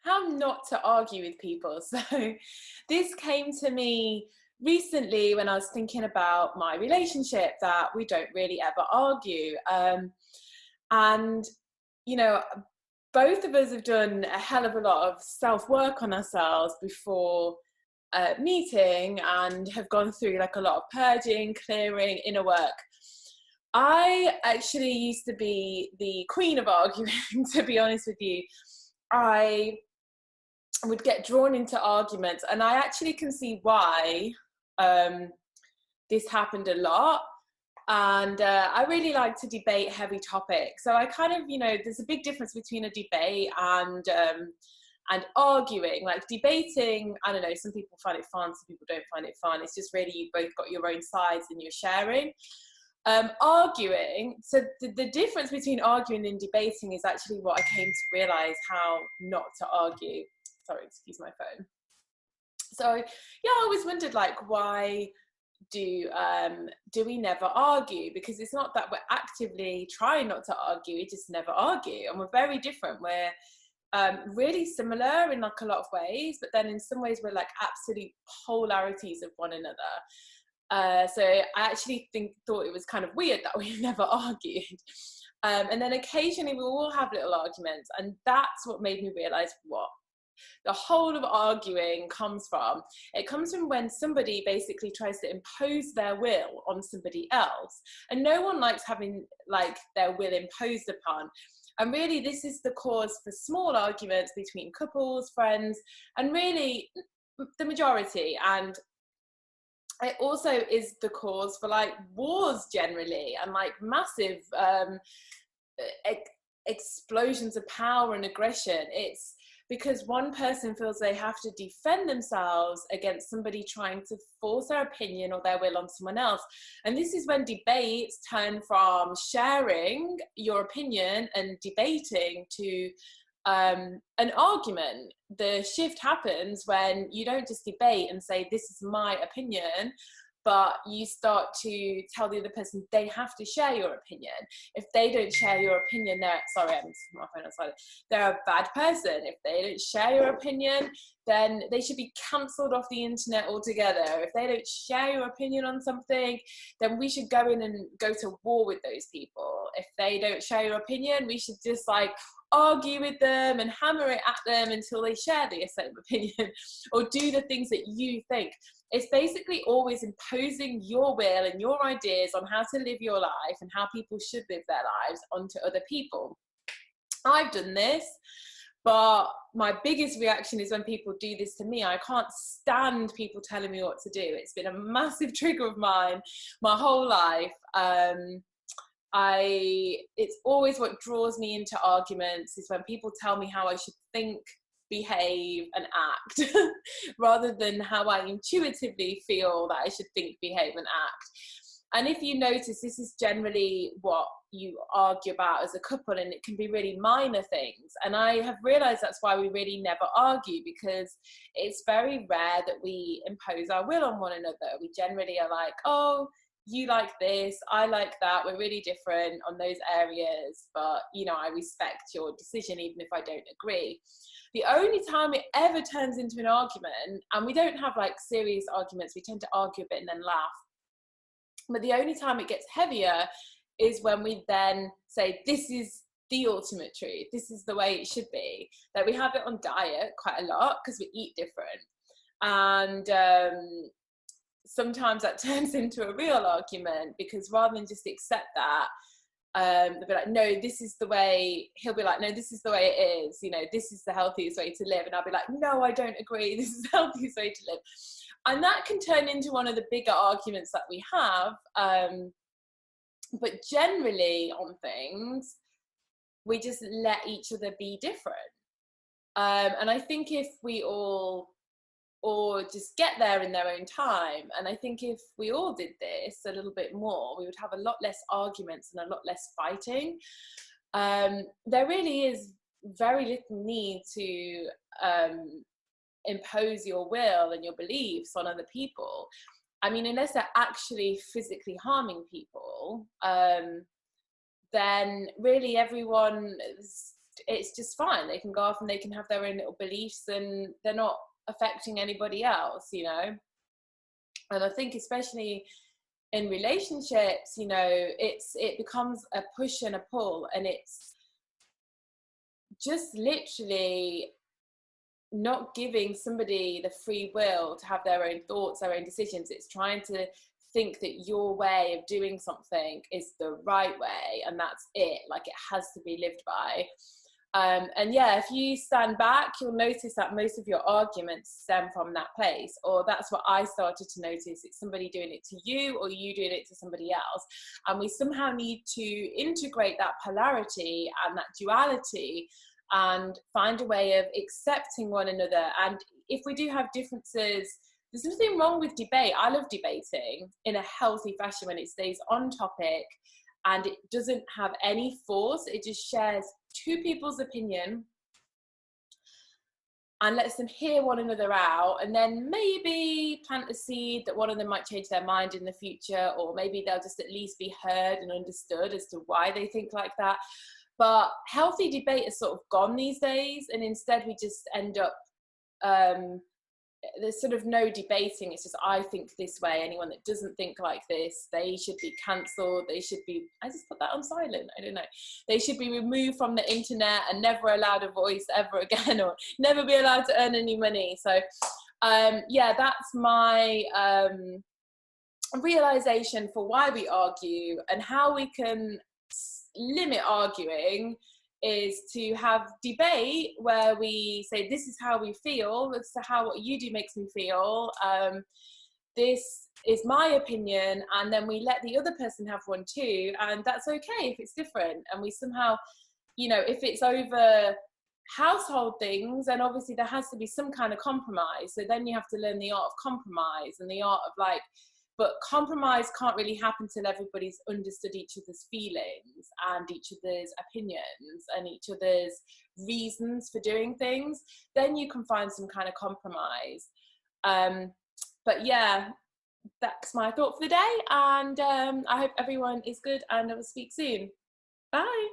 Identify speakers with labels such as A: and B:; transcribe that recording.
A: how not to argue with people. So this came to me recently when I was thinking about my relationship, that we don't really ever argue. And, you know, both of us have done a hell of a lot of self-work on ourselves before meeting, and have gone through like a lot of purging, clearing, inner work. I actually used to be the queen of arguing, to be honest with you. I would get drawn into arguments, and I actually can see why this happened a lot. And I really like to debate heavy topics. So I kind of, there's a big difference between a debate and arguing. Like debating, I don't know, some people find it fun, some people don't find it fun. It's just really, you both got your own sides and you're sharing. Arguing, so the difference between arguing and debating is actually what I came to realize, how not to argue. Sorry, excuse my phone. So yeah, I always wondered, like, why do we never argue? Because it's not that we're actively trying not to argue, we just never argue. And we're very different. We're really similar in like a lot of ways, but then in some ways we're like absolute polarities of one another. So I actually thought it was kind of weird that we never argued. And then occasionally we all have little arguments, and that's what made me realize what the whole of arguing comes from. It comes from when somebody basically tries to impose their will on somebody else, and no one likes having like their will imposed upon. And really this is the cause for small arguments between couples, friends, and really the majority. And it also is the cause for like wars generally, and like massive explosions of power and aggression. It's because one person feels they have to defend themselves against somebody trying to force their opinion or their will on someone else. And this is when debates turn from sharing your opinion and debating to an argument. The shift happens when you don't just debate and say, this is my opinion, but you start to tell the other person they have to share your opinion. If they don't share your opinion, they're a bad person. If they don't share your opinion, then they should be cancelled off the internet altogether. If they don't share your opinion on something, then we should go in and go to war with those people. If they don't share your opinion, we should just like argue with them and hammer it at them until they share the same opinion or do the things that you think. It's basically always imposing your will and your ideas on how to live your life and how people should live their lives onto other people. I've done this, but my biggest reaction is when people do this to me. I can't stand people telling me what to do. It's been a massive trigger of mine my whole life. It's always what draws me into arguments is when people tell me how I should think, behave and act rather than how I intuitively feel that I should think, behave and act. And if you notice, this is generally what you argue about as a couple, and it can be really minor things. And I have realized that's why we really never argue, because it's very rare that we impose our will on one another. We generally are like, oh, you like this, I like that, we're really different on those areas, but I respect your decision even if I don't agree. The only time it ever turns into an argument, and we don't have like serious arguments, we tend to argue a bit and then laugh, but the only time it gets heavier is when we then say, this is the ultimate truth, this is the way it should be. That we have it on diet quite a lot because we eat different, and sometimes that turns into a real argument, because rather than just accept that, they'll be like, no, this is the way. He'll be like, no, this is the way it is. This is the healthiest way to live. And I'll be like, no, I don't agree. This is the healthiest way to live. And that can turn into one of the bigger arguments that we have. But generally on things, we just let each other be different. And I think if we all or just get there in their own time. And I think if we all did this a little bit more, we would have a lot less arguments and a lot less fighting. There really is very little need to impose your will and your beliefs on other people. I mean, unless they're actually physically harming people, then really everyone it's just fine. They can go off and they can have their own little beliefs, and they're not affecting anybody else, you know. And I think especially in relationships, you know, it becomes a push and a pull, and it's just literally not giving somebody the free will to have their own thoughts, their own decisions. It's trying to think that your way of doing something is the right way, and that's it, like it has to be lived by. And yeah, if you stand back, you'll notice that most of your arguments stem from that place, or that's what I started to notice. It's somebody doing it to you, or you doing it to somebody else, and we somehow need to integrate that polarity and that duality and find a way of accepting one another. And if we do have differences, there's nothing wrong with debate. I love debating in a healthy fashion when it stays on topic and it doesn't have any force. It just shares two people's opinion and lets them hear one another out, and then maybe plant the seed that one of them might change their mind in the future, or maybe they'll just at least be heard and understood as to why they think like that. But healthy debate is sort of gone these days, and instead we just end up, there's sort of no debating. It's just, I think this way. Anyone that doesn't think like this, they should be cancelled. They should be, I just put that on silent, I don't know. They should be removed from the internet and never allowed a voice ever again, or never be allowed to earn any money. So yeah, that's my realization for why we argue, and how we can limit arguing is to have debate where we say, this is how we feel, this is how what you do makes me feel, this is my opinion, and then we let the other person have one too, and that's okay if it's different. And we somehow, you know, if it's over household things, then obviously there has to be some kind of compromise. So then you have to learn the art of compromise, and the art of like, but compromise can't really happen till everybody's understood each other's feelings and each other's opinions and each other's reasons for doing things. Then you can find some kind of compromise. But yeah, that's my thought for the day. And I hope everyone is good, and I will speak soon. Bye.